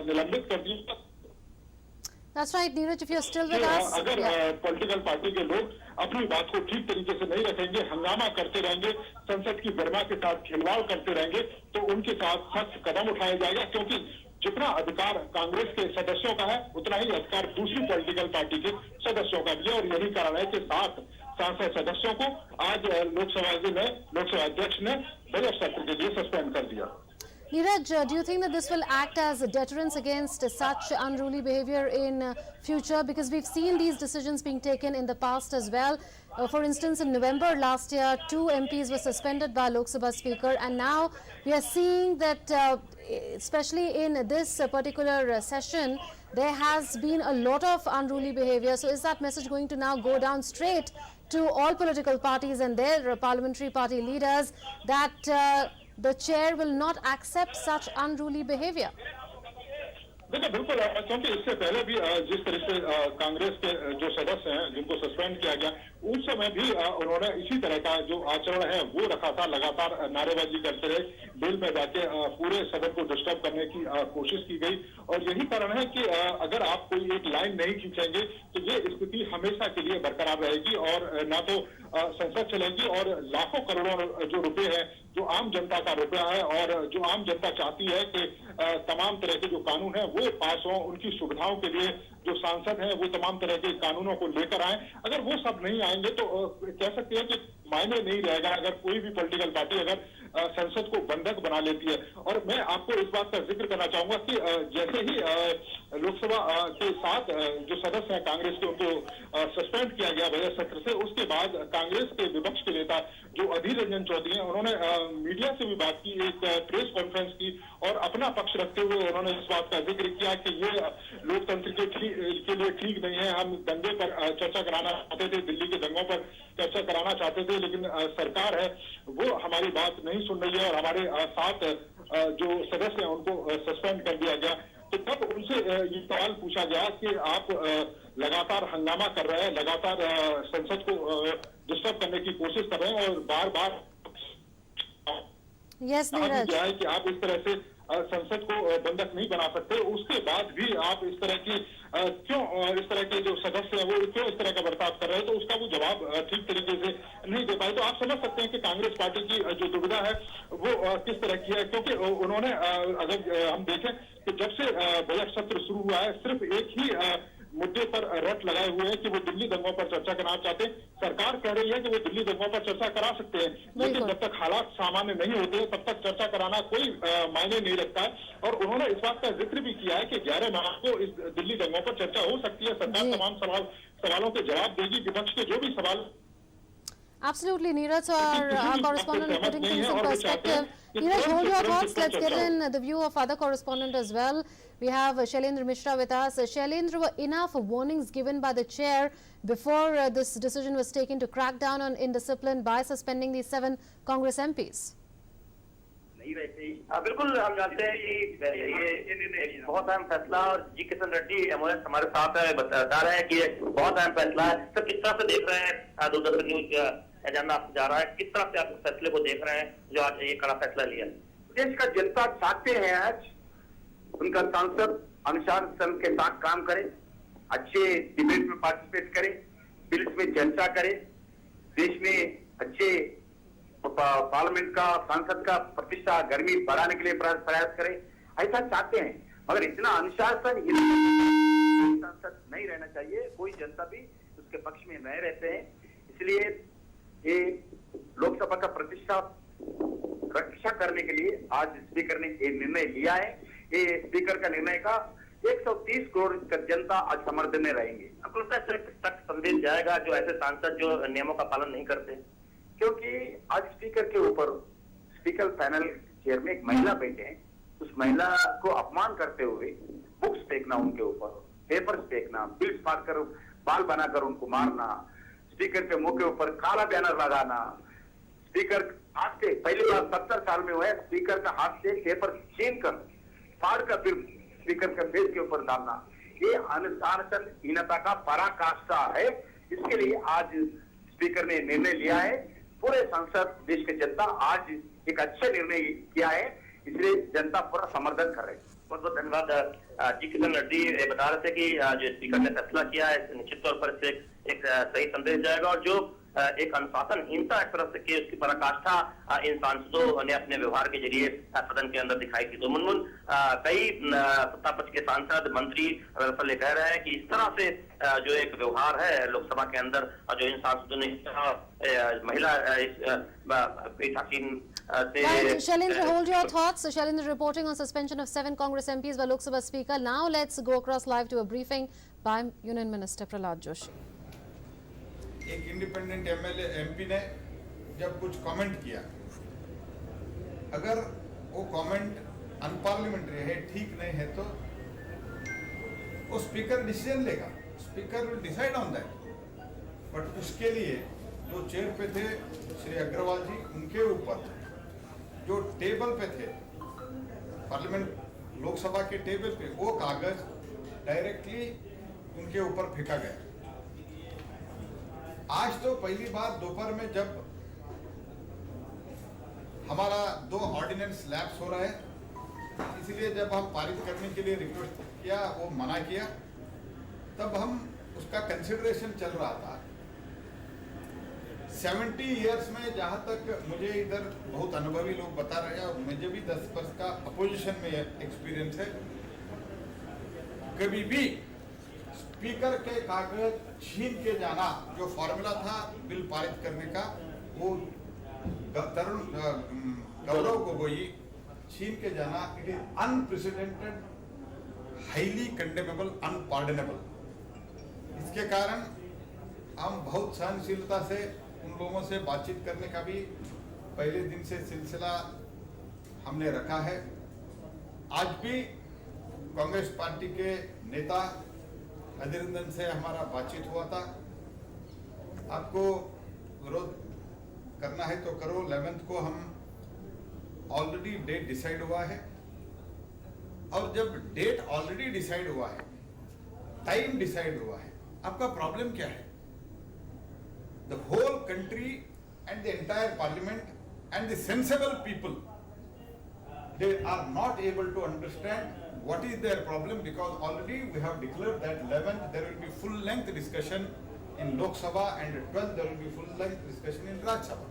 निलंबित कर दिया।
That's right, Neeraj, if you're still with us.
अगर पॉलिटिकल पार्टी के लोग अपनी बात को ठीक तरीके से नहीं रखेंगे, हंगामा करते रहेंगे, संसद की गरिमा के साथ खिलवाड़ करते रहेंगे, तो उनके साथ सख्त कदम उठाया जाएगा। क्योंकि जितना अधिकार कांग्रेस के सदस्यों का है उतना ही अधिकार दूसरी पॉलिटिकल पार्टी के सदस्यों का भी है। और यही कारण है कि 7 सांसद सदस्यों को आज लोकसभा अध्यक्ष ने बजट सत्र के लिए सस्पेंड कर दिया।
Neeraj, do you think that this will act as a deterrence against such unruly behavior in future? Because we've seen these decisions being taken in the past as well. For instance, in November last year, 2 MPs were suspended by Lok Sabha Speaker, and now we are seeing that, especially in this particular session, there has been a lot of unruly behavior. So is that message going to now go down straight to all political parties and their parliamentary party leaders that the chair will not accept such unruly behavior?
देखिए, बिल्कुल, क्योंकि इससे पहले भी जिस तरह से कांग्रेस के जो सदस्य हैं जिनको सस्पेंड किया गया, उस समय भी उन्होंने इसी तरह का जो आचरण है वो रखा था। लगातार नारेबाजी करते रहे, बिल में जाके पूरे सदन को डिस्टर्ब करने की कोशिश की गई। और यही कारण है कि अगर आप कोई एक लाइन नहीं खींचेंगे तो ये स्थिति हमेशा के लिए बरकरार रहेगी और ना तो संसद चलेगी और लाखों करोड़ों जो रुपए है, जो आम जनता का रुपया है और जो आम जनता चाहती है कि तमाम तरह के जो कानून है वो पास हो, उनकी सुविधाओं के लिए जो सांसद हैं वो तमाम तरह के कानूनों को लेकर आए। अगर वो सब नहीं आएंगे तो कह सकते हैं कि मायने नहीं रहेगा अगर कोई भी पॉलिटिकल पार्टी अगर संसद को बंधक बना लेती है। और मैं आपको इस बात का जिक्र करना चाहूंगा कि जैसे ही लोकसभा के 7 जो सदस्य हैं कांग्रेस के, उनको सस्पेंड किया गया बजट सत्र से, उसके बाद कांग्रेस के विपक्ष के नेता जो अधीर रंजन चौधरी हैं, उन्होंने मीडिया से भी बात की, एक प्रेस कॉन्फ्रेंस की और अपना पक्ष रखते हुए उन्होंने इस बात का जिक्र किया कि ये लोकतंत्र के लिए ठीक नहीं है। हम दंगे पर चर्चा कराना चाहते थे, दिल्ली के दंगों पर चर्चा कराना चाहते थे, लेकिन सरकार है वो हमारी बात नहीं सुन रही है और हमारे 7 जो सदस्य हैं उनको सस्पेंड कर दिया गया। तो तब उनसे ये सवाल पूछा गया कि आप लगातार हंगामा कर रहे हैं, लगातार संसद को डिस्टर्ब करने की कोशिश कर रहे हैं और बार बार
नीरज,
है कि आप इस तरह से संसद को बंधक नहीं बना सकते। उसके बाद भी आप इस तरह की क्यों इस तरह के जो सदस्य हैं वो क्यों इस तरह का बर्ताव कर रहे हैं, तो उसका वो जवाब ठीक तरीके से नहीं दे पाए। तो आप समझ सकते हैं कि कांग्रेस पार्टी की जो दुविधा है वो किस तरह की है, क्योंकि उन्होंने अगर हम देखें कि जब से बजट सत्र शुरू हुआ है सिर्फ एक ही मुद्दे पर रट लगाए हुए हैं कि वो दिल्ली दंगों पर चर्चा करना चाहते हैं। सरकार कह रही है कि वो दिल्ली दंगों पर चर्चा करा सकते हैं, लेकिन जब तक हालात सामान्य नहीं होते तब तक चर्चा कराना कोई मायने नहीं रखता है। और उन्होंने इस बात का जिक्र भी किया है कि 11 मार्च को इस दिल्ली दंगों पर चर्चा हो सकती है। सरकार तमाम सवालों के जवाब देगी, विपक्ष के जो भी सवाल।
Absolutely, Neeraj. So our correspondent putting things in perspective. Neeraj, hold your thoughts. Let's get in the view of other correspondent as well. We have Shailendra Mishra with us. Shailendra, were enough warnings given by the chair before this decision was taken to crack down on indiscipline by suspending these 7 Congress MPs?
बिल्कुल हम जानते हैं कि ये बहुत अहम फैसला और जी किशन रेड्डी एमओएस हमारे साथ है, बता रहे हैं कि ये बहुत अहम फैसला है। तो किस तरह से देख रहे हैं दूरदर्शन न्यूज एजेंडा जा रहा है, किस तरह से आप इस फैसले को देख रहे हैं जो आज ये कड़ा फैसला लिया?
देश का जनता चाहते हैं आज उनका सांसद अनुशासन के साथ काम करे, अच्छे डिबेट में पार्टिसिपेट करे, बिल्स में चर्चा करे, देश में अच्छे पार्लियामेंट का सांसद का प्रतिष्ठा गर्मी बढ़ाने के लिए प्रयास करें, ऐसा चाहते हैं। मगर इतना अनुशासन सांसद नहीं रहना चाहिए, कोई जनता भी उसके पक्ष में नहीं रहते हैं। इसलिए ये लोकसभा का प्रतिष्ठा रक्षा करने के लिए आज स्पीकर ने ये निर्णय लिया है। ये स्पीकर का निर्णय का 130 करोड़ जनता आज समर्थन में रहेंगे।
आपको लगता है सख्त संदेश जाएगा जो ऐसे सांसद जो नियमों का पालन नहीं करते?
क्योंकि आज स्पीकर के ऊपर स्पीकर पैनल चेयर में एक महिला बैठे हैं, उस महिला को अपमान करते हुए बुक्स फेंकना, उनके ऊपर पेपर्स फेंकना, बिल्स फाड़कर बाल बनाकर उनको मारना, स्पीकर के मुंह के ऊपर काला बैनर लगाना, स्पीकर हाथ से पहली बार 70 साल में हुआ है स्पीकर का हाथ से पेपर छीन कर फाड़ कर फिर स्पीकर के फेस के ऊपर डालना, ये अनुशासनहीनता का पराकाष्ठा है। इसके लिए आज स्पीकर ने निर्णय लिया है। पूरे संसद देश के जनता आज एक अच्छा निर्णय किया है, इसलिए जनता पूरा समर्थन कर रही है।
बहुत बहुत धन्यवाद। जी किशन रेड्डी बता रहे थे कि जो स्पीकर ने फैसला किया है निश्चित तौर पर इससे एक सही संदेश जाएगा और जो एक अनुशासनहीनता एक तरफ से की उसकी पराकाष्ठा इन सांसदों ने अपने व्यवहार के जरिए सदन के अंदर दिखाई थी। तो मुनमुन कई सत्ता पक्ष के सांसद मंत्री दरअसल ये कह रहे हैं कि इस तरह से जो एक व्यवहार है लोकसभा के अंदर जो इन सांसदों ने महिला पीठासीन
Right, Shailendra, hold your thoughts. So, Shailendra reporting on suspension of 7 Congress MPs by Lok Sabha Speaker. Now let's go across live to a briefing by Union Minister Prahlad Joshi.
एक इंडिपेंडेंट एमपी ने जब कुछ comment किया, अगर वो comment unparliamentary है, ठीक नहीं है, तो वो स्पीकर डिसीजन लेगा, speaker will decide on that. But उसके लिए जो चेयर पे थे श्री अग्रवाल जी, उनके ऊपर जो टेबल पे थे पार्लियामेंट लोकसभा के टेबल पे वो कागज डायरेक्टली उनके ऊपर फेंका गया। आज तो पहली बार दोपहर में जब हमारा 2 ऑर्डिनेंस लैप्स हो रहा है, इसलिए जब हम पारित करने के लिए रिक्वेस्ट किया, वो मना किया, तब हम उसका कंसिडरेशन चल रहा था। 70 इयर्स में जहां तक मुझे इधर बहुत अनुभवी लोग बता रहे हैं और मुझे भी 10 वर्ष का अपोजिशन में एक्सपीरियंस है, कभी भी स्पीकर के कागज छीन के जाना जो फॉर्मूला था बिल पारित करने का, वो तरुण गौरव गोगोई छीन के जाना, it is unprecedented, highly condemnable, unpardonable. इसके कारण हम बहुत सहनशीलता से उन लोगों से बातचीत करने का भी पहले दिन से सिलसिला हमने रखा है। आज भी कांग्रेस पार्टी के नेता अधीर रंजन से हमारा बातचीत हुआ था। आपको विरोध करना है तो करो, 11th को हम ऑलरेडी डेट डिसाइड हुआ है, और जब डेट ऑलरेडी डिसाइड हुआ है, टाइम डिसाइड हुआ है, आपका प्रॉब्लम क्या है? The whole country and the entire parliament and the sensible people, they are not able to understand what is their problem, because already we have declared that 11th there will be full length discussion in Lok Sabha and 12th there will be full length discussion in Rajya Sabha.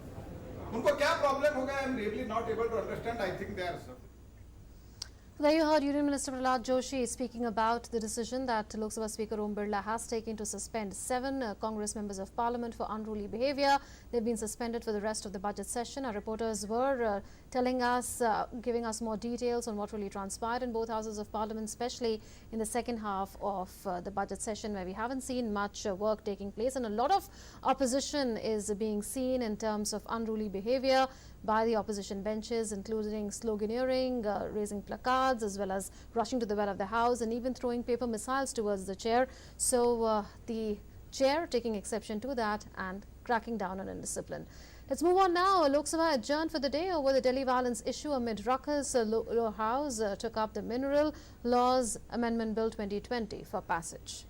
उनको क्या problem होगा? I am really not able to understand. I think they are suffering.
There you heard Union Minister Prahlad Joshi speaking about the decision that Lok Sabha Speaker Om Birla has taken to suspend 7 Congress members of Parliament for unruly behaviour. They've been suspended for the rest of the budget session. Our reporters were telling us, giving us more details on what really transpired in both houses of Parliament, especially in the second half of the budget session, where we haven't seen much work taking place, and a lot of opposition is being seen in terms of unruly behaviour by the opposition benches, including sloganeering, raising placards, as well as rushing to the well of the House and even throwing paper missiles towards the chair. So the chair taking exception to that and cracking down on indiscipline. Let's move on now. Lok Sabha adjourned for the day over the Delhi violence issue amid ruckus. Lower House took up the Mineral Laws Amendment Bill 2020 for passage.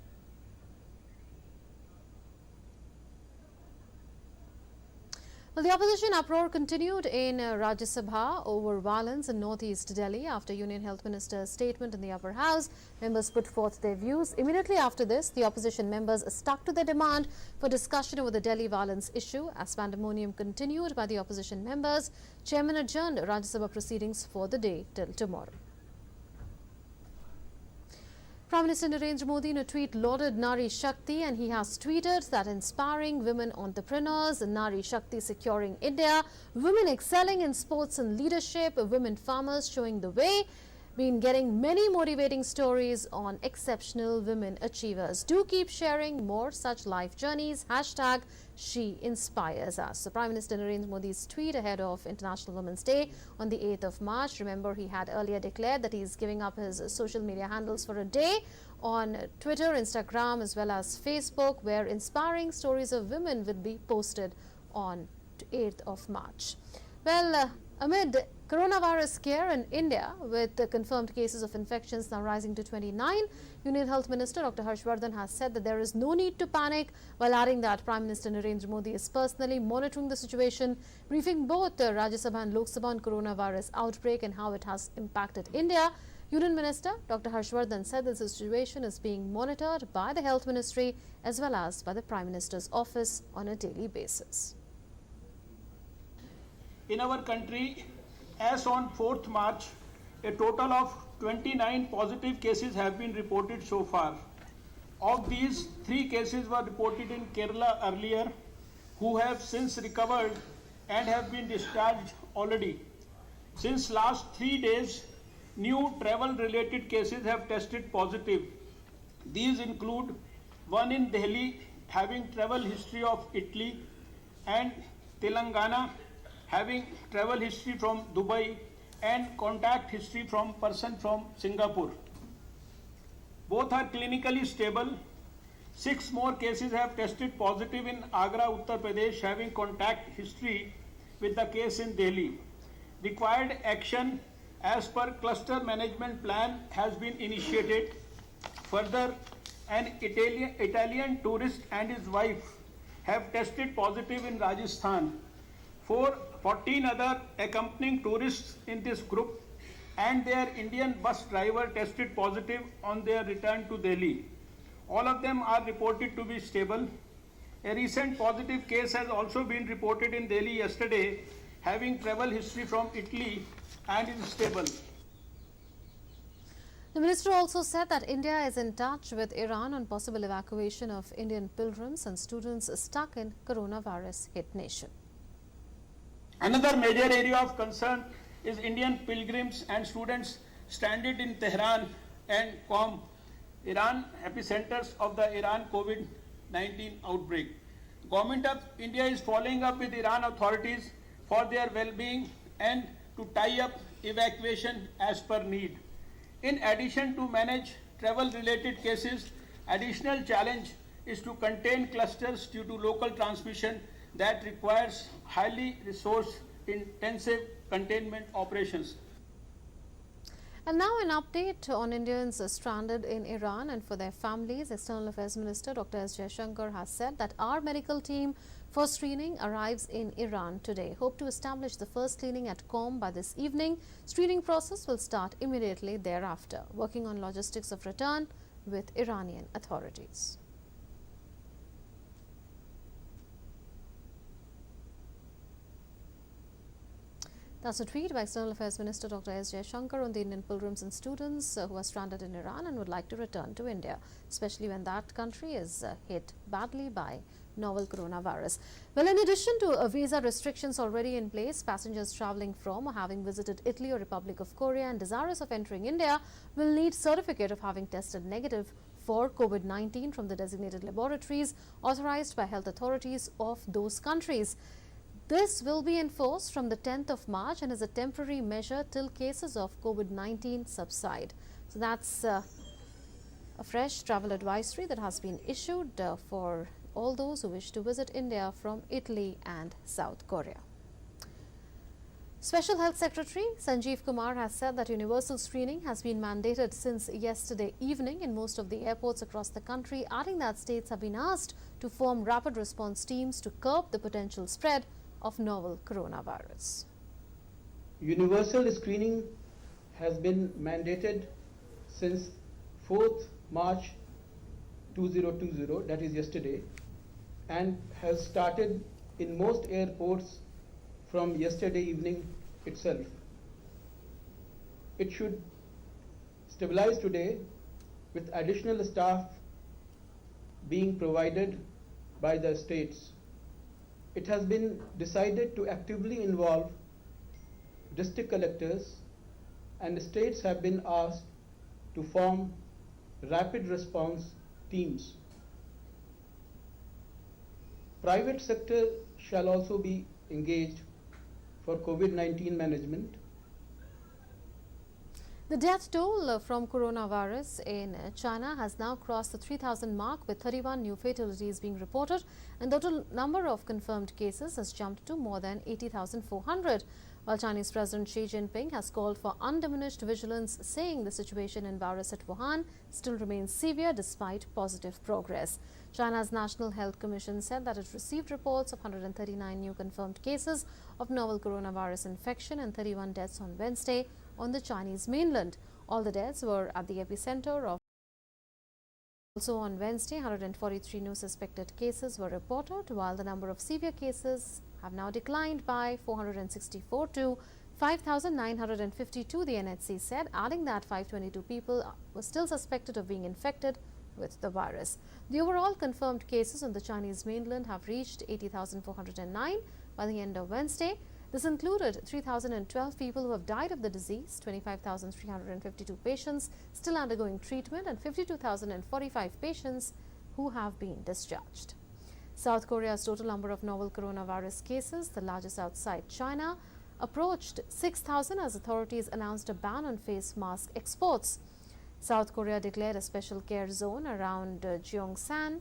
Well, the opposition uproar continued in Rajya Sabha over violence in northeast Delhi after Union Health Minister's statement in the upper house. Members put forth their views. Immediately after this, the opposition members stuck to their demand for discussion over the Delhi violence issue. As pandemonium continued by the opposition members, Chairman adjourned Rajya Sabha proceedings for the day till tomorrow. Prime Minister Narendra Modi in a tweet lauded Nari Shakti, and he has tweeted that inspiring women entrepreneurs, Nari Shakti securing India, women excelling in sports and leadership, women farmers showing the way. Been getting many motivating stories on exceptional women achievers. Do keep sharing more such life journeys. Hashtag She Inspires Us. So Prime Minister Narendra Modi's tweet ahead of International Women's Day on the 8th of March. Remember, he had earlier declared that he's giving up his social media handles for a day on Twitter, Instagram, as well as Facebook, where inspiring stories of women will be posted on 8th of March. Well, amid coronavirus scare in India, with the confirmed cases of infections now rising to 29, Union Health Minister Dr. Harshvardhan has said that there is no need to panic, while adding that Prime Minister Narendra Modi is personally monitoring the situation, briefing both Rajya Sabha and Lok Sabha on coronavirus outbreak and how it has impacted India. Union Minister Dr. Harshvardhan said that the situation is being monitored by the Health Ministry as well as by the Prime Minister's office on a daily basis.
In our country, as on 4th March, a total of 29 positive cases have been reported so far. Of these, 3 cases were reported in Kerala earlier, who have since recovered and have been discharged already. Since last 3 days, new travel-related cases have tested positive. These include one in Delhi having travel history of Italy, and Telangana having travel history from Dubai and contact history from person from Singapore. Both are clinically stable. 6 more cases have tested positive in Agra, Uttar Pradesh, having contact history with the case in Delhi. Required action as per cluster management plan has been initiated. Further, an Italian tourist and his wife have tested positive in Rajasthan. 14 other accompanying tourists in this group and their Indian bus driver tested positive on their return to Delhi. All of them are reported to be stable. A recent positive case has also been reported in Delhi yesterday, having travel history from Italy and is stable.
The minister also said that India is in touch with Iran on possible evacuation of Indian pilgrims and students stuck in coronavirus hit nation.
Another major area of concern is Indian pilgrims and students stranded in Tehran and Qom, Iran, epicenters of the Iran COVID-19 outbreak. Government of India is following up with Iran authorities for their well-being and to tie up evacuation as per need. In addition to manage travel-related cases, additional challenge is to contain clusters due to local transmission that requires highly resource-intensive containment operations.
And now an update on Indians stranded in Iran and for their families. External Affairs Minister Dr. S. Jaishankar has said that our medical team for screening arrives in Iran today. Hope to establish the first clinic at Qom by this evening. Screening process will start immediately thereafter, working on logistics of return with Iranian authorities. That's a tweet by External Affairs Minister Dr. S. Jaishankar on the Indian pilgrims and students who are stranded in Iran and would like to return to India, especially when that country is hit badly by novel coronavirus. Well, in addition to visa restrictions already in place, passengers travelling from or having visited Italy or Republic of Korea and desirous of entering India will need certificate of having tested negative for COVID-19 from the designated laboratories authorized by health authorities of those countries. This will be enforced from the 10th of March and is a temporary measure till cases of COVID-19 subside. So that's a fresh travel advisory that has been issued for all those who wish to visit India from Italy and South Korea. Special Health Secretary Sanjeev Kumar has said that universal screening has been mandated since yesterday evening in most of the airports across the country, adding that states have been asked to form rapid response teams to curb the potential spread of novel coronavirus.
Universal screening has been mandated since 4th March 2020, that is yesterday, and has started in most airports from yesterday evening itself. It should stabilize today with additional staff being provided by the states. It has been decided to actively involve district collectors, and states have been asked to form rapid response teams. Private sector shall also be engaged for COVID-19 management.
The death toll from coronavirus in China has now crossed the 3,000 mark, with 31 new fatalities being reported, and the total number of confirmed cases has jumped to more than 80,400. While Chinese President Xi Jinping has called for undiminished vigilance, saying the situation in virus at Wuhan still remains severe despite positive progress. China's National Health Commission said that it received reports of 139 new confirmed cases of novel coronavirus infection and 31 deaths on Wednesday on the Chinese mainland. All the deaths were at the epicenter of. Also on Wednesday, 143 new suspected cases were reported, while the number of severe cases have now declined by 464 to 5,952, the NHC said, adding that 522 people were still suspected of being infected with the virus. The overall confirmed cases on the Chinese mainland have reached 80,409 by the end of Wednesday. This included 3,012 people who have died of the disease, 25,352 patients still undergoing treatment, and 52,045 patients who have been discharged. South Korea's total number of novel coronavirus cases, the largest outside China, approached 6,000 as authorities announced a ban on face mask exports. South Korea declared a special care zone around Gyeongsan,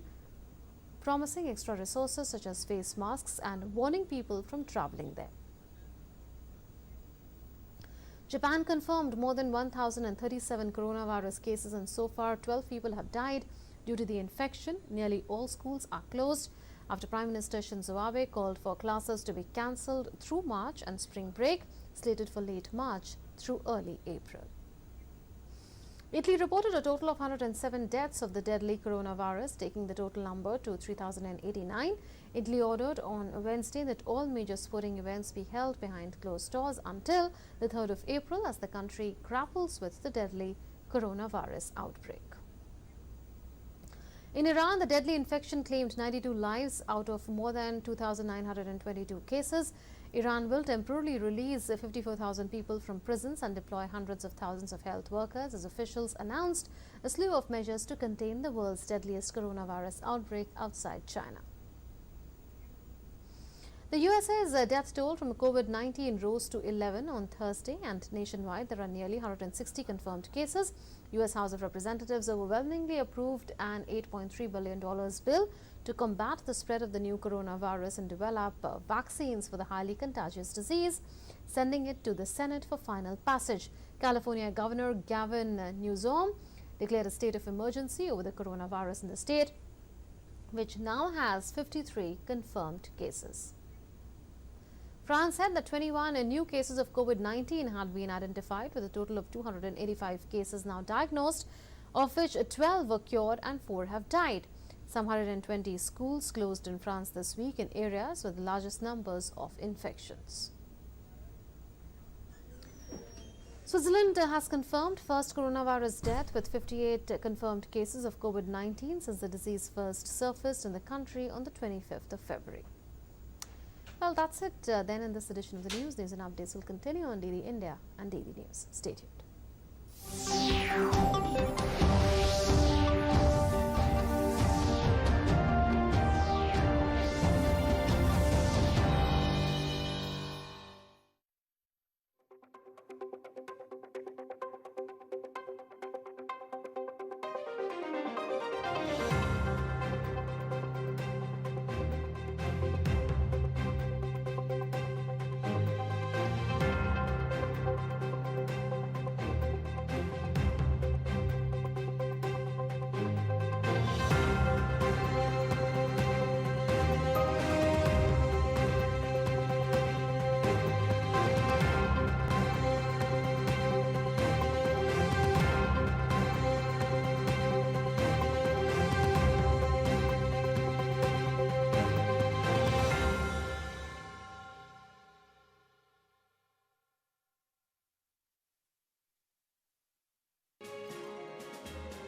promising extra resources such as face masks and warning people from traveling there. Japan confirmed more than 1,037 coronavirus cases, and so far 12 people have died due to the infection. Nearly all schools are closed after Prime Minister Shinzo Abe called for classes to be cancelled through March and spring break slated for late March through early April. Italy reported a total of 107 deaths of the deadly coronavirus, taking the total number to 3,089. Italy ordered on Wednesday that all major sporting events be held behind closed doors until the 3rd of April as the country grapples with the deadly coronavirus outbreak. In Iran, the deadly infection claimed 92 lives out of more than 2,922 cases. Iran will temporarily release 54,000 people from prisons and deploy hundreds of thousands of health workers as officials announced a slew of measures to contain the world's deadliest coronavirus outbreak outside China. The USA's death toll from COVID-19 rose to 11 on Thursday, and nationwide there are nearly 160 confirmed cases. U.S. House of Representatives overwhelmingly approved an $8.3 billion bill to combat the spread of the new coronavirus and develop vaccines for the highly contagious disease, sending it to the Senate for final passage. California Governor Gavin Newsom declared a state of emergency over the coronavirus in the state, which now has 53 confirmed cases. France said that 21 new cases of COVID-19 had been identified, with a total of 285 cases now diagnosed, of which 12 were cured and 4 have died. Some 120 schools closed in France this week in areas with the largest numbers of infections. Switzerland has confirmed first coronavirus death with 58 confirmed cases of COVID-19 since the disease first surfaced in the country on the 25th of February. Well, that's it then in this edition of the news. News and updates will continue on DD India and DD News. Stay tuned.